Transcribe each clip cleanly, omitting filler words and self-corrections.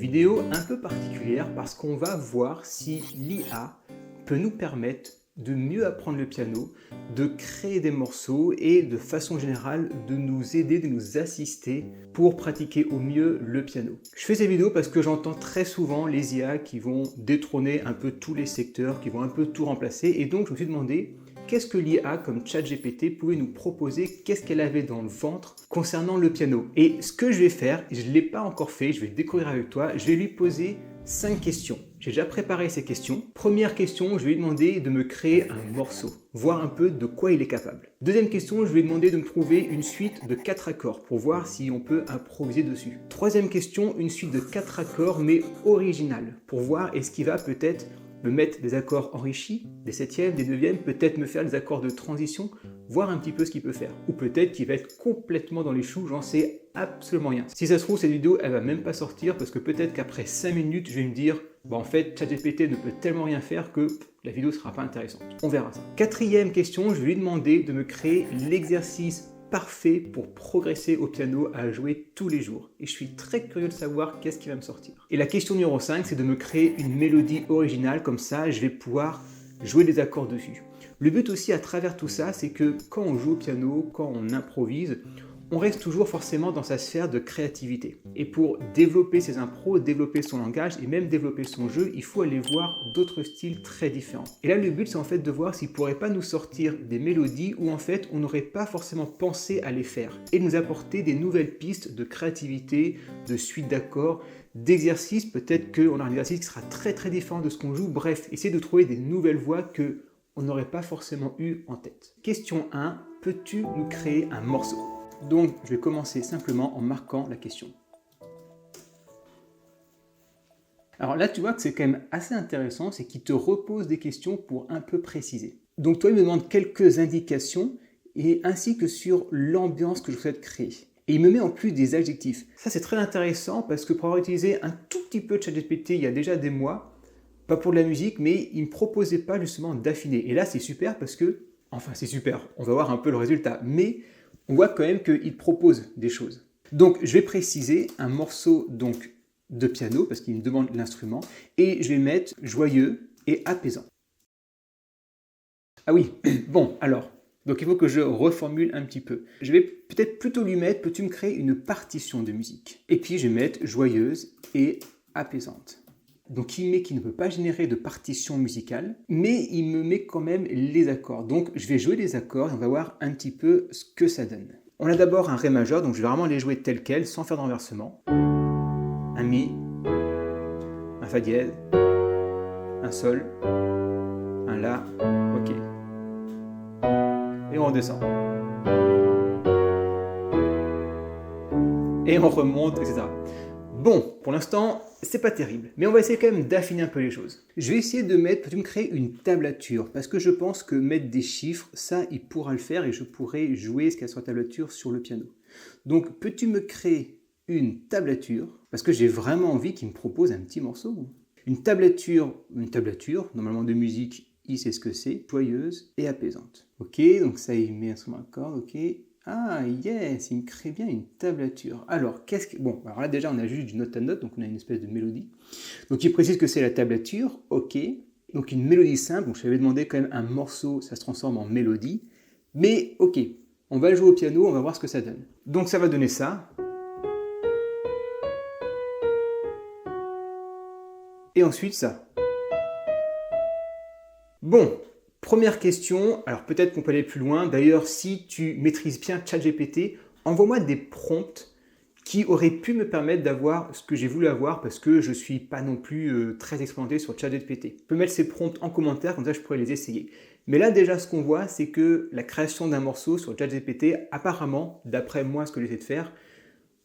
vidéo un peu particulière parce qu'on va voir si l'IA peut nous permettre de mieux apprendre le piano, de créer des morceaux et de façon générale de nous aider, de nous assister pour pratiquer au mieux le piano. Je fais ces vidéos parce que j'entends très souvent les IA qui vont détrôner un peu tous les secteurs, qui vont un peu tout remplacer, et donc je me suis demandé qu'est-ce que l'IA comme ChatGPT pouvait nous proposer, qu'est-ce qu'elle avait dans le ventre concernant le piano. Et ce que je vais faire, je ne l'ai pas encore fait, je vais le découvrir avec toi, je vais lui poser 5 questions. J'ai déjà préparé ces questions. Première question, je vais lui demander de me créer un morceau, voir un peu de quoi il est capable. Deuxième question, je vais lui demander de me trouver une suite de 4 accords pour voir si on peut improviser dessus. Troisième question, une suite de 4 accords mais originale pour voir est-ce qu'il va peut-être me mettre des accords enrichis, des septièmes, des neuvièmes, peut-être me faire des accords de transition, voir un petit peu ce qu'il peut faire. Ou peut-être qu'il va être complètement dans les choux, j'en sais absolument rien. Si ça se trouve, cette vidéo, elle va même pas sortir parce que peut-être qu'après 5 minutes, je vais me dire bon, en fait, ChatGPT ne peut tellement rien faire que la vidéo sera pas intéressante. On verra ça. Quatrième question, je vais lui demander de me créer l'exercice parfait pour progresser au piano à jouer tous les jours. Et je suis très curieux de savoir qu'est-ce qui va me sortir. Et la question numéro 5, c'est de me créer une mélodie originale, comme ça je vais pouvoir jouer des accords dessus. Le but aussi à travers tout ça, c'est que quand on joue au piano, quand on improvise, on reste toujours forcément dans sa sphère de créativité. Et pour développer ses impros, développer son langage et même développer son jeu, il faut aller voir d'autres styles très différents. Et là, le but, c'est en fait de voir s'il ne pourrait pas nous sortir des mélodies où en fait, on n'aurait pas forcément pensé à les faire et nous apporter des nouvelles pistes de créativité, de suite d'accords, d'exercices. Peut-être qu'on a un exercice qui sera très très différent de ce qu'on joue. Bref, essayer de trouver des nouvelles voies que on n'aurait pas forcément eu en tête. Question 1, peux-tu nous créer un morceau ? Donc, je vais commencer simplement en marquant la question. Alors là, tu vois que c'est quand même assez intéressant, c'est qu'il te repose des questions pour un peu préciser. Donc toi, il me demande quelques indications, et ainsi que sur l'ambiance que je souhaite créer. Et il me met en plus des adjectifs. Ça, c'est très intéressant parce que pour avoir utilisé un tout petit peu de ChatGPT il y a déjà des mois, pas pour de la musique, mais il ne me proposait pas justement d'affiner. Et là, c'est super parce que, enfin c'est super, on va voir un peu le résultat, mais on voit quand même qu'il propose des choses. Donc, je vais préciser un morceau donc, de piano, parce qu'il me demande l'instrument, et je vais mettre joyeux et apaisant. Ah oui, bon, alors, donc il faut que je reformule un petit peu. Je vais peut-être plutôt lui mettre, peux-tu me créer une partition de musique? Et puis, je vais mettre joyeuse et apaisante. Donc il met qu'il ne peut pas générer de partition musicale, mais il me met quand même les accords. Donc je vais jouer les accords et on va voir un petit peu ce que ça donne. On a d'abord un Ré majeur, donc je vais vraiment les jouer tel quel, sans faire de renversement. Un Mi, un Fa dièse, un Sol, un La, ok. Et on redescend. Et on remonte, etc. Bon, pour l'instant, c'est pas terrible, mais on va essayer quand même d'affiner un peu les choses. Je vais essayer de mettre, peux-tu me créer une tablature? Parce que je pense que mettre des chiffres, ça, il pourra le faire et je pourrai jouer ce qu'il y a sur la tablature sur le piano. Donc, peux-tu me créer une tablature? Parce que j'ai vraiment envie qu'il me propose un petit morceau. Une tablature, normalement de musique, il sait ce que c'est, joyeuse et apaisante. Ok, donc ça, il met un son accord, ok. Ah, yes, il me crée bien une tablature. Alors, qu'est-ce que... Bon, alors là, déjà, on a juste du note à note, donc on a une espèce de mélodie. Donc, il précise que c'est la tablature, ok. Donc, une mélodie simple, donc je lui avais demandé quand même un morceau, ça se transforme en mélodie. Mais, ok, on va jouer au piano, on va voir ce que ça donne. Donc, ça va donner ça. Et ensuite, ça. Bon, première question, alors peut-être qu'on peut aller plus loin. D'ailleurs, si tu maîtrises bien ChatGPT, envoie-moi des prompts qui auraient pu me permettre d'avoir ce que j'ai voulu avoir parce que je ne suis pas non plus très expérimenté sur ChatGPT. Tu peux mettre ces prompts en commentaire, comme ça je pourrais les essayer. Mais là déjà ce qu'on voit, c'est que la création d'un morceau sur ChatGPT, apparemment, d'après moi ce que j'essaie de faire,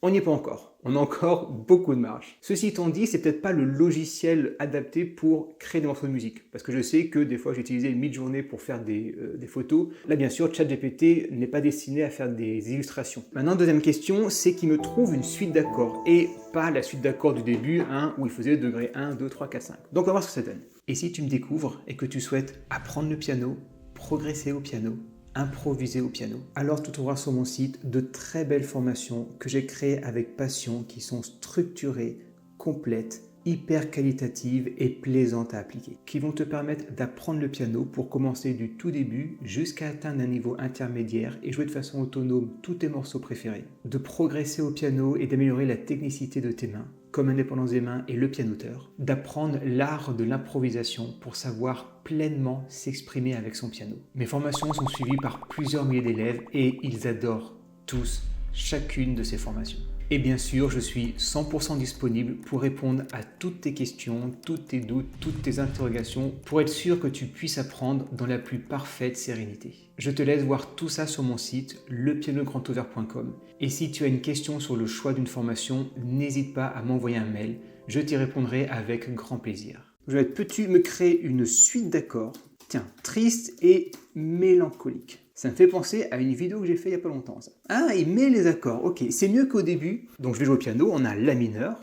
on n'y est pas encore. On a encore beaucoup de marge. Ceci étant dit, c'est peut-être pas le logiciel adapté pour créer des morceaux de musique. Parce que je sais que des fois, j'ai utilisé Midjourney pour faire des photos. Là, bien sûr, ChatGPT n'est pas destiné à faire des illustrations. Maintenant, deuxième question, c'est qu'il me trouve une suite d'accords. Et pas la suite d'accords du début, où il faisait degré 1, 2, 3, 4, 5. Donc, on va voir ce que ça donne. Et si tu me découvres et que tu souhaites apprendre le piano, progresser au piano, improviser au piano, alors tu trouveras sur mon site de très belles formations que j'ai créées avec passion, qui sont structurées, complètes, hyper qualitatives et plaisantes à appliquer, qui vont te permettre d'apprendre le piano pour commencer du tout début jusqu'à atteindre un niveau intermédiaire et jouer de façon autonome tous tes morceaux préférés, de progresser au piano et d'améliorer la technicité de tes mains, comme Indépendance des mains et le pianoteur, d'apprendre l'art de l'improvisation pour savoir pleinement s'exprimer avec son piano. Mes formations sont suivies par plusieurs milliers d'élèves et ils adorent tous chacune de ces formations. Et bien sûr, je suis 100% disponible pour répondre à toutes tes questions, tous tes doutes, toutes tes interrogations, pour être sûr que tu puisses apprendre dans la plus parfaite sérénité. Je te laisse voir tout ça sur mon site, lepianograndOuvert.com. Et si tu as une question sur le choix d'une formation, n'hésite pas à m'envoyer un mail, je t'y répondrai avec grand plaisir. Peux-tu me créer une suite d'accords, tiens, triste et mélancolique? Ça me fait penser à une vidéo que j'ai fait il n'y a pas longtemps. Ça. Ah, il met les accords. Ok, c'est mieux qu'au début. Donc je vais jouer au piano. On a La mineur.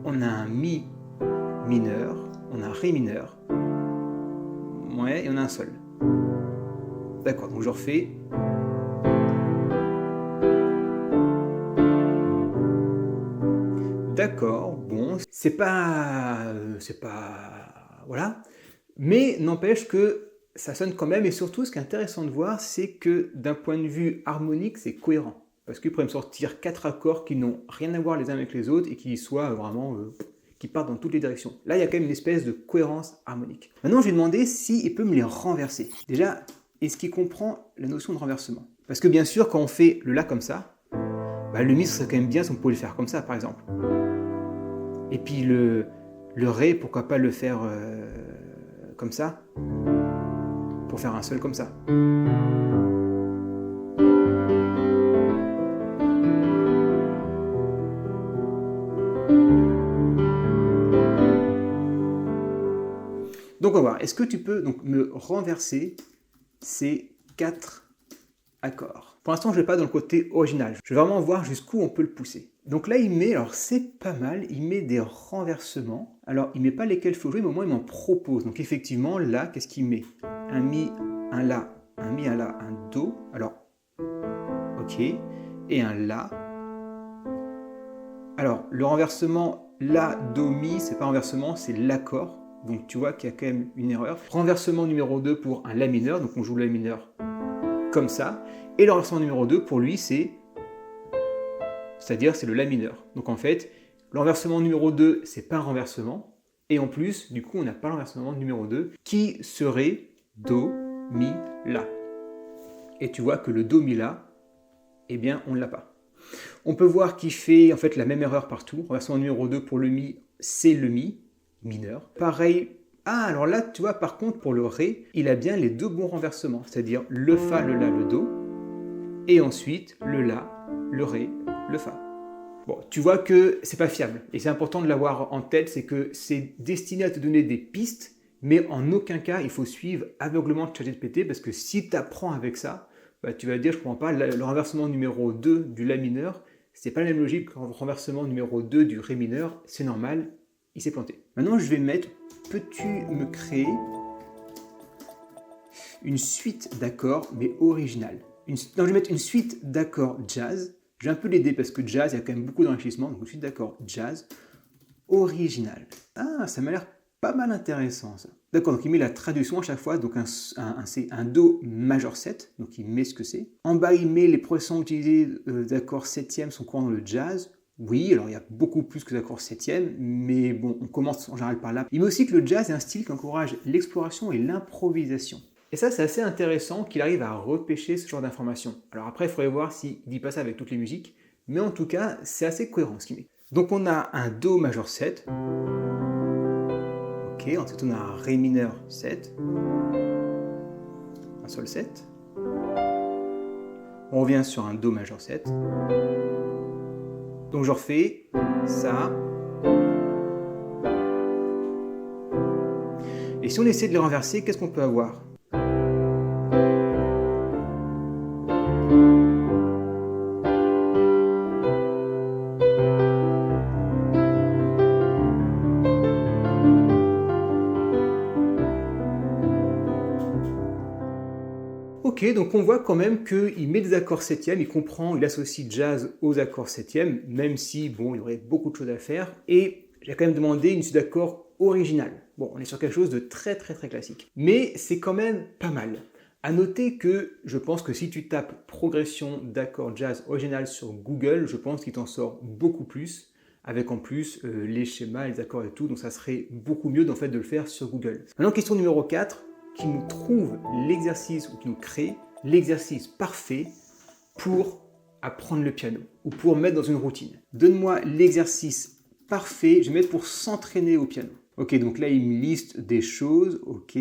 On a un Mi mineur. On a un Ré mineur. Ouais, et on a un Sol. D'accord, donc je refais. D'accord, bon, c'est pas... Voilà. Mais n'empêche que ça sonne quand même, et surtout ce qui est intéressant de voir, c'est que d'un point de vue harmonique, c'est cohérent. Parce qu'il pourrait me sortir 4 accords qui n'ont rien à voir les uns avec les autres et qui soient vraiment, qui partent dans toutes les directions. Là, il y a quand même une espèce de cohérence harmonique. Maintenant, je vais demander s'il peut me les renverser. Déjà, est-ce qu'il comprend la notion de renversement? Parce que bien sûr, quand on fait le La comme ça, bah, le Mi, ce serait quand même bien si on pouvait le faire comme ça, par exemple. Et puis le Ré, pourquoi pas le faire comme ça, pour faire un Sol comme ça. Donc on va voir, est-ce que tu peux donc me renverser ces 4 accords? Pour l'instant, je ne vais pas dans le côté original. Je vais vraiment voir jusqu'où on peut le pousser. Donc là, il met, alors c'est pas mal, il met des renversements. Alors, il ne met pas lesquels il faut jouer, mais au moins il m'en propose. Donc effectivement, là, qu'est-ce qu'il met? Un Mi, un La, un Mi, un La, un Do. Alors, ok. Et un La. Alors, le renversement La, Do, Mi, c'est pas renversement, c'est l'accord. Donc tu vois qu'il y a quand même une erreur. Renversement numéro 2 pour un La mineur, donc on joue le La mineur comme ça. Et le renversement numéro 2 pour lui, c'est-à-dire c'est le La mineur. Donc en fait, le renversement numéro 2, c'est pas un renversement. Et en plus, du coup, on n'a pas le renversement numéro 2 qui serait Do, Mi, La. Et tu vois que le Do, Mi, La, eh bien, on ne l'a pas. On peut voir qu'il fait en fait la même erreur partout. Renversement numéro 2 pour le Mi, c'est le Mi mineur. Pareil. Ah, alors là, tu vois, par contre, pour le Ré, il a bien les deux bons renversements, c'est-à-dire le Fa, le La, le Do, et ensuite le La, le Ré, le Fa. Bon, tu vois que c'est pas fiable, et c'est important de l'avoir en tête, c'est que c'est destiné à te donner des pistes, mais en aucun cas, il faut suivre aveuglement ChatGPT, parce que si tu apprends avec ça, bah, tu vas dire, je comprends pas, le renversement numéro 2 du La mineur, c'est pas la même logique que le renversement numéro 2 du Ré mineur, c'est normal, il s'est planté. Maintenant, je vais mettre, peux-tu me créer une suite d'accords, mais originale? Non, je vais mettre une suite d'accords jazz. Je vais un peu l'aider parce que jazz, il y a quand même beaucoup d'enrichissement. Donc, une suite d'accords jazz originale. Ah, ça m'a l'air pas mal intéressant, ça. D'accord, donc il met la traduction à chaque fois. Donc, c'est un Do majeur 7. Donc, il met ce que c'est. En bas, il met les progressions utilisées d'accords 7e sont courants dans le jazz. Oui, alors il y a beaucoup plus que d'accords 7e, mais bon, on commence en général par là. Il met aussi que le jazz est un style qui encourage l'exploration et l'improvisation. Et ça, c'est assez intéressant qu'il arrive à repêcher ce genre d'informations. Alors après, il faudrait voir s'il ne dit pas ça avec toutes les musiques, mais en tout cas, c'est assez cohérent ce qu'il met. Donc on a un Do majeur 7. Ok, ensuite on a un Ré mineur 7. Un Sol 7. On revient sur un Do majeur 7. Donc je refais ça. Et si on essaie de les renverser, qu'est-ce qu'on peut avoir? Ok, Ok, donc on voit quand même qu'il met des accords septièmes, il associe jazz aux accords septièmes, même si, bon, il y aurait beaucoup de choses à faire, et j'ai quand même demandé une suite d'accords originale. Bon, on est sur quelque chose de très classique. Mais c'est quand même pas mal. À noter que je pense que si tu tapes progression d'accords jazz original sur Google, je pense qu'il t'en sort beaucoup plus, avec en plus les schémas, les accords et tout, donc ça serait beaucoup mieux en fait de le faire sur Google. Maintenant, question numéro 4, qui nous trouve l'exercice ou qui nous crée l'exercice parfait pour apprendre le piano ou pour mettre dans une routine. Donne-moi l'exercice parfait, je vais mettre pour s'entraîner au piano. Ok, donc là il me liste des choses, ok.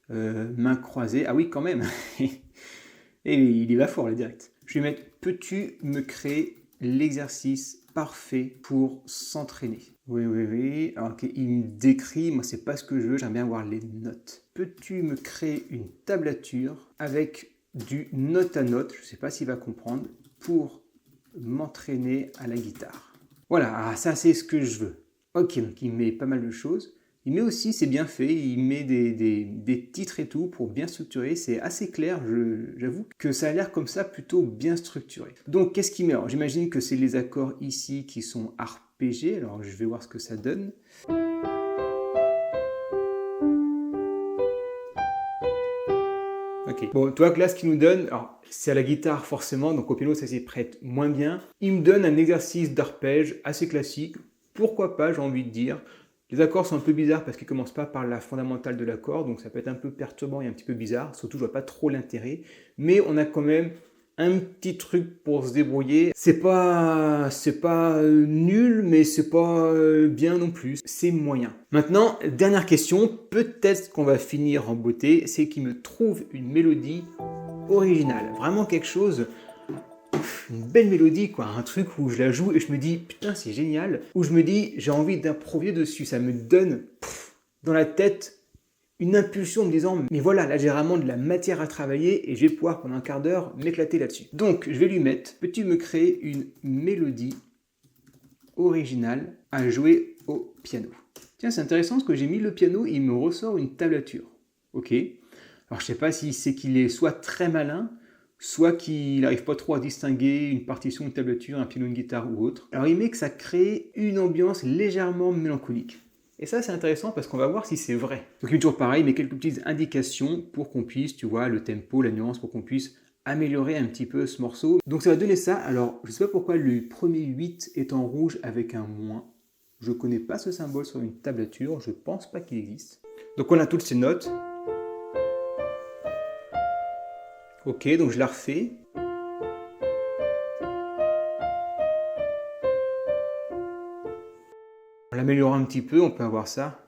Main croisée, ah oui quand même. Et il y va fort le direct. Je vais mettre, peux-tu me créer l'exercice parfait pour s'entraîner? Oui. Alors, ok, il me décrit, moi c'est pas ce que je veux, j'aime bien voir les notes. Peux-tu me créer une tablature avec du note à note, je sais pas s'il va comprendre, pour m'entraîner à la guitare? Voilà, ça c'est ce que je veux. Ok, donc il met pas mal de choses. Il met aussi, c'est bien fait, il met des titres et tout pour bien structurer. C'est assez clair, j'avoue que ça a l'air comme ça plutôt bien structuré. Donc qu'est-ce qu'il met? Alors j'imagine que c'est les accords ici qui sont arpégés. Alors je vais voir ce que ça donne. Ok, bon, toi que là ce qu'il nous donne, alors c'est à la guitare forcément, donc au piano ça s'y prête moins bien. Il me donne un exercice d'arpège assez classique. Pourquoi pas, j'ai envie de dire. Les accords sont un peu bizarres parce qu'ils ne commencent pas par la fondamentale de l'accord, donc ça peut être un peu perturbant et un petit peu bizarre, surtout je vois pas trop l'intérêt, mais on a quand même un petit truc pour se débrouiller. C'est pas nul, mais c'est pas bien non plus, c'est moyen. Maintenant, dernière question, peut-être qu'on va finir en beauté, c'est qu'il me trouve une mélodie originale, vraiment quelque chose... une belle mélodie, quoi, un truc où je la joue et je me dis putain c'est génial, où je me dis j'ai envie d'improviser dessus, ça me donne dans la tête une impulsion en me disant mais voilà, là j'ai vraiment de la matière à travailler et je vais pouvoir pendant un quart d'heure m'éclater là-dessus. Donc je vais lui mettre, peux-tu me créer une mélodie originale à jouer au piano? Tiens, c'est intéressant parce que j'ai mis le piano et il me ressort une tablature. Ok, alors je sais pas si c'est qu'il est soit très malin, soit qu'il n'arrive pas trop à distinguer une partition, une tablature, un piano, une guitare ou autre. Alors il met que ça crée une ambiance légèrement mélancolique. Et ça c'est intéressant parce qu'on va voir si c'est vrai. Donc il est toujours pareil, mais quelques petites indications pour qu'on puisse, tu vois, le tempo, la nuance, pour qu'on puisse améliorer un petit peu ce morceau. Donc ça va donner ça. Alors je ne sais pas pourquoi le premier 8 est en rouge avec un moins. Je ne connais pas ce symbole sur une tablature, je ne pense pas qu'il existe. Donc on a toutes ces notes. Ok, donc je la refais. En l'améliorant un petit peu, on peut avoir ça.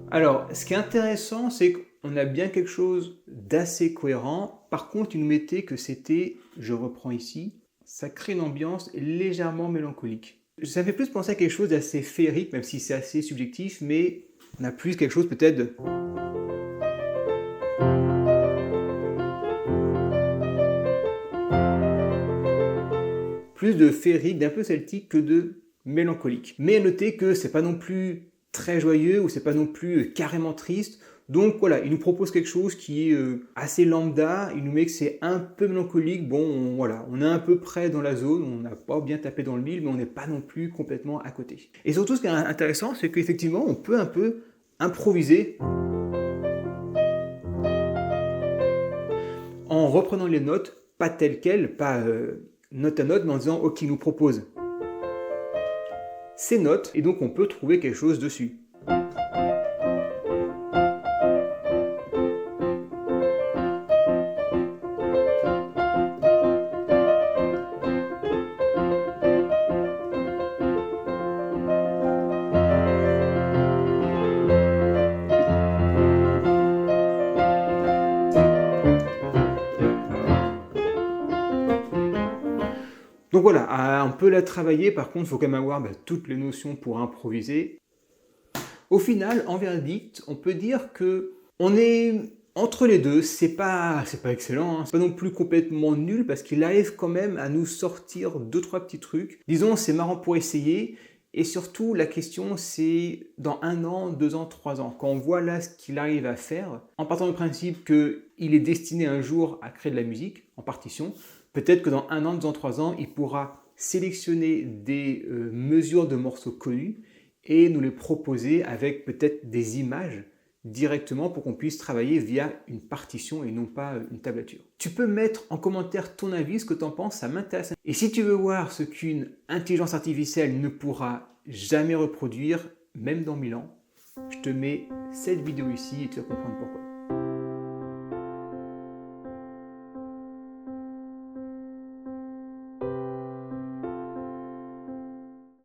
Alors, ce qui est intéressant, c'est qu'on a bien quelque chose d'assez cohérent. Par contre, il nous mettait que c'était, je reprends ici, ça crée une ambiance légèrement mélancolique. Ça fait plus penser à quelque chose d'assez féerique, même si c'est assez subjectif, mais on a plus quelque chose peut-être de... plus de féerique, d'un peu celtique que de mélancolique. Mais à noter que c'est pas non plus très joyeux ou c'est pas non plus carrément triste. Donc voilà, il nous propose quelque chose qui est assez lambda, il nous met que c'est un peu mélancolique, bon voilà, on est un peu près dans la zone, on n'a pas bien tapé dans le mille, mais on n'est pas non plus complètement à côté. Et surtout ce qui est intéressant, c'est qu'effectivement on peut un peu improviser en reprenant les notes, pas telles quelles, pas note à note, mais en disant ok, il nous propose ces notes, et donc on peut trouver quelque chose dessus. Donc voilà, on peut la travailler, par contre, il faut quand même avoir toutes les notions pour improviser. Au final, en verdict, on peut dire que on est entre les deux, c'est pas excellent, hein. C'est pas non plus complètement nul, parce qu'il arrive quand même à nous sortir 2-3 petits trucs. Disons, c'est marrant pour essayer, Et surtout, la question, c'est dans 1 an, 2 ans, 3 ans, quand on voit là ce qu'il arrive à faire, en partant du principe qu'il est destiné un jour à créer de la musique en partition, peut-être que dans 1 an, 2 ans, 3 ans, il pourra sélectionner des mesures de morceaux connus et nous les proposer avec peut-être des images directement pour qu'on puisse travailler via une partition et non pas une tablature. Tu peux mettre en commentaire ton avis, ce que tu en penses, ça m'intéresse. Et si tu veux voir ce qu'une intelligence artificielle ne pourra jamais reproduire, même dans 1000 ans, je te mets cette vidéo ici et tu vas comprendre pourquoi.